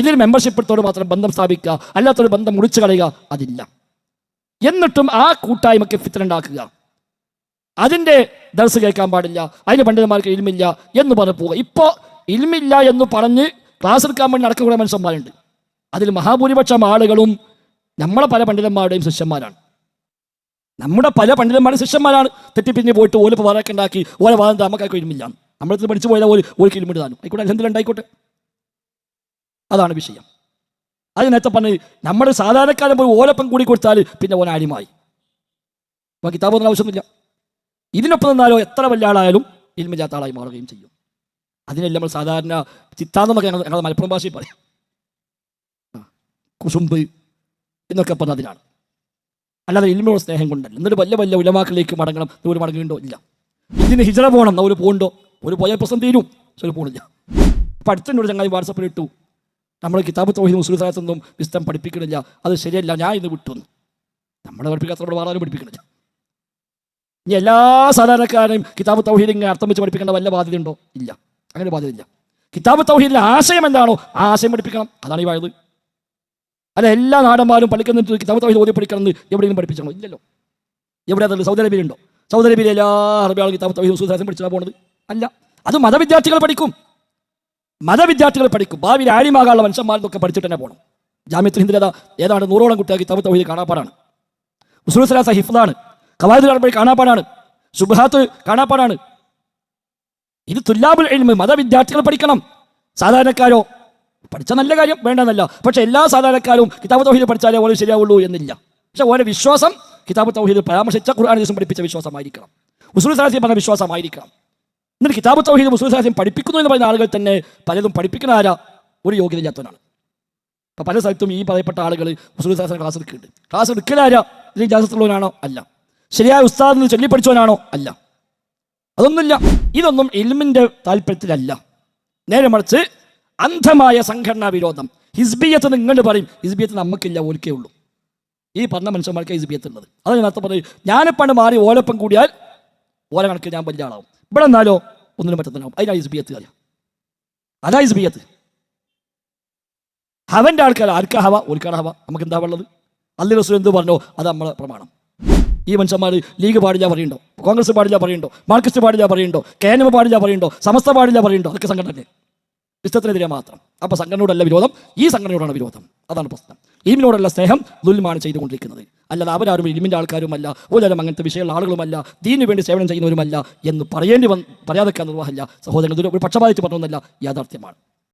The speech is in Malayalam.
ഇതിൽ മെമ്പർഷിപ്പത്തോട് മാത്രം ബന്ധം സ്ഥാപിക്കുക, അല്ലാത്തൊരു ബന്ധം മുറിച്ചു കളയുക അതില്ല. എന്നിട്ടും ആ കൂട്ടായ്മയ്ക്ക് ഫിത്ന ഉണ്ടാക്കുക, അതിൻ്റെ ദർസ് കേൾക്കാൻ പാടില്ല, അതിന് പണ്ഡിതന്മാർക്ക് ഇൽമില്ല എന്ന് പറഞ്ഞു പോവുക. ഇപ്പോൾ ഇൽമില്ല എന്ന് പറഞ്ഞ് ക്ലാസ് എടുക്കാൻ വേണ്ടി നടക്കുന്ന കുറേ മനുഷ്യന്മാരുണ്ട്. അതിൽ മഹാഭൂരിപക്ഷം ആളുകളും നമ്മളെ പല പണ്ഡിതന്മാരുടെയും ശിഷ്യന്മാരാണ്. നമ്മുടെ പല പണ്ഡിതന്മാരുടെ ശിഷ്യന്മാരാണ്. തെറ്റിപ്പിരിഞ്ഞ് പോയിട്ട് ഓലിപ്പോൾ വാറൊക്കെ ഉണ്ടാക്കി ഓരോ വാദം നമുക്കൊക്കെ ഇൽമില്ല. നമ്മളത്തിൽ പഠിച്ചു പോയാൽ ഒരു ഇൽമിട്ട് താനും ആയിക്കോട്ടെ, എന്തെങ്കിലുണ്ടായിക്കോട്ടെ. അതാണ് വിഷയം. അത് നേരത്തെ പറഞ്ഞ് നമ്മുടെ സാധാരണക്കാരൻ പോയി ഓലപ്പം കൂടി കൊടുത്താൽ പിന്നെ ഓൻ ആര്യമായി അപ്പോൾ കിതാബൊന്നും ആവശ്യമൊന്നുമില്ല. ഇതിനൊപ്പം നിന്നാലോ എത്ര വലിയ ആളായാലും ഇൽമില്ലാത്ത ആളായി മാറുകയും ചെയ്യും. അതിനെല്ലാം നമ്മൾ സാധാരണ ചിത്താന്നൊക്കെ ഞങ്ങൾ മലപ്പുറം ഭാഷയിൽ പറയും, കുസുമ്പ് എന്നൊക്കെ പറഞ്ഞതിനാണ്. അല്ലാതെ ഇൽമിനോട് സ്നേഹം കൊണ്ടല്ല. എന്നിട്ട് വലിയ വലിയ ഉലമാക്കളിലേക്ക് മടങ്ങണം, ഒരു മടങ്ങുണ്ടോ ഇല്ല. ഇതിന് ഹിജറ പോകണം, ഒരു പോകണ്ടോ, ഒരു പോയ പ്രശ്നം തീരും, ഒരു പോണില്ല. അപ്പം അടുത്തന്നോട് ചങ്ങായി വാട്സപ്പിൽ ഇട്ടു, നമ്മൾ കിതാബ് തൗഹീദ് ഉസൂൽ സലാത്തൊന്നും വിസ്തം പഠിപ്പിക്കണില്ല, അത് ശരിയല്ല, ഞാൻ ഇന്ന് വിട്ടു. നമ്മളെ പഠിപ്പിക്കാത്തവരോട് വേറെ പഠിപ്പിക്കണില്ല. ഇനി എല്ലാ സാധാരണക്കാരെയും കിതാബ് തൗഹീദ് ഇങ്ങനെ അർത്ഥം വെച്ച് പഠിപ്പിക്കേണ്ട വല്ല ബാധ്യതയുണ്ടോ? ഇല്ല, അങ്ങനെ ബാധ്യതയില്ല. കിതാബ് തൗഹീദിൻ്റെ ആശയം എന്താണോ ആ ആശയം പഠിപ്പിക്കണം, അതാണ് ഈ വായത്. അല്ല എല്ലാ നാടന്മാരും പഠിക്കുന്നിട്ട് കിതാബ് തൗഹീദ് ഓതി പഠിക്കണമെന്ന് എവിടെയെങ്കിലും പഠിപ്പിച്ചോ? ഇല്ലല്ലോ. എവിടെ അതല്ല? സൗദി അറേബ്യയിലുണ്ടോ? സൗദി അറേബ്യയിൽ എല്ലാ അറബി ആളും കിതാബ് തൗഹീദ് ഉസൂൽ സലാത്ത് പഠിച്ചാൽ പോകുന്നത് അല്ല. അത് മതവിദ്യാർത്ഥികൾ പഠിക്കും, മതവിദ്യാർത്ഥികൾ പഠിക്കും. ഭാവിയിൽ ആലിമാകാനുള്ള മനുഷ്യന്മാരൊക്കെ പഠിച്ചിട്ട് തന്നെ പോകണം. ജാമിഅത്തുൽ ഹിന്ദിൽ ഏതാണ്ട് 100ഓളം കുട്ടികൾ കിതാബ് തൗഹീദ് കാണാപ്പാടാണ്, ഉസൂൽ സലാത്ത് ഹിഫ്ളാണ്, ഖവായിദുൽ അർബഈൻ കാണാപ്പാടാണ്, ശുബ്ഹാത്ത് കാണാപ്പാടാണ്. ഇത് തുല്ലാബുൽ ഇൽമ്, മതവിദ്യാർത്ഥികൾ പഠിക്കണം. സാധാരണക്കാരോ പഠിച്ച നല്ല കാര്യം, വേണ്ടെന്നല്ല. പക്ഷേ എല്ലാ സാധാരണക്കാരും കിതാബ് തൗഹീദ് പഠിച്ചാലേ ഓരോ ശരിയാവുള്ളൂ എന്നില്ല. പക്ഷേ ഓരോ വിശ്വാസം കിതാബ് തൗഹീദ് പരാമർശിച്ച ഖുർആൻ ദിവസം പഠിപ്പിച്ച വിശ്വാസമായിരിക്കണം, ഉസൂൽ സലാത്ത് പറഞ്ഞ വിശ്വാസമായിരിക്കണം. എന്നിട്ട് കിതാബ് തൗഹീദ് ഉസൂൽ സലാത്ത് പഠിപ്പിക്കുന്നു എന്ന് പറയുന്ന ആളുകൾ തന്നെ പലതും പഠിപ്പിക്കുന്ന ആരാ? ഒരു യോഗ്യതയില്ലാത്തവനാണ്. അപ്പോൾ പല സ്ഥലത്തും ഈ പറയപ്പെട്ട ആളുകൾ ഉസൂൽ സലാത്ത് ക്ലാസ് എടുക്കുന്നുണ്ട്. ക്ലാസ് എടുക്കലാരാ? ഇതിൽ ഇജാസത്തുള്ളവനാണോ? അല്ല. ശരിയായ ഉസ്താദിന് ചൊല്ലി പഠിച്ചവനാണോ? അല്ല. അതൊന്നുമില്ല. ഇതൊന്നും ഇൽമിൻ്റെ താല്പര്യത്തിലല്ല. നേരെ മറിച്ച് അന്ധമായ സംഘടനാ വിരോധം. ഹിസ്ബിയത്ത് ഇങ്ങോട്ട് പറയും, ഹിസ്ബിയത്ത് നമുക്കില്ല, ഓൽക്കേ ഉള്ളൂ. ഈ പറഞ്ഞ മനുഷ്യന്മാർക്ക് ഹിസ്ബിയത്ത് ഉള്ളത്. അത് ഞാൻ നേരത്തെ പറയും, ഞാനിപ്പണ്ട് മാറി ഓലപ്പം കൂടിയാൽ ഓല കണക്ക് ഞാൻ വലിയ ആളാവും. ഇവിടെ എന്നാലോ ഒന്നിനും പറ്റത്തിനാവും. അതിനാ ഹിസ്ബിയത്ത് കാര്യം, അതാ ഹിസ്ബിയത്ത്. ഹവൻ്റെ ആൾക്കാർ ആർക്കാ ഹവ? ഓൽക്കാണ് ഹവ. നമുക്ക് എന്താ ഉള്ളത്? അള്ളാഹു റസൂൽ എന്ത് പറഞ്ഞോ അത് നമ്മളെ പ്രമാണം. ഈ മനുഷ്യന്മാർ ലീഗ് പാടില്ല പറയുണ്ടോ, കോൺഗ്രസ് പാടില്ല പറയുണ്ടോ, മാർക്സിസ്റ്റ് പാടില്ല പറയുണ്ടോ, KNM പാടില്ല പറയുണ്ടോ, സമസ്ത പാടില്ല പറയുണ്ടോ? അതൊക്കെ സംഘടനയല്ലേ, ഇഷ്ടത്തിനെതിരെ മാത്രം. അപ്പോൾ സംഘടനയോടല്ല വിരോധം, ഈ സംഘടനയോടാണ് വിരോധം. അതാണ് പ്രശ്നം. ഇൽമിനോടുള്ള സ്നേഹം ദുൽമാണ് ചെയ്തുകൊണ്ടിരിക്കുന്നത്. അല്ലാതെ അവരാരും ഇൽമിൻ്റെ ആൾക്കാരുമല്ല, ഓരോരും അങ്ങനത്തെ വിഷയമുള്ള ആളുകളുമല്ല, ദീനു വേണ്ടി സേവനം ചെയ്യുന്നവരുമല്ല എന്ന് പറയാതൊക്കെ നിർവാഹമില്ല. സഹോദരങ്ങൾ ഒരു പക്ഷപാതിച്ച് പറഞ്ഞൊന്നല്ല, യാഥാർത്ഥ്യമാണ്.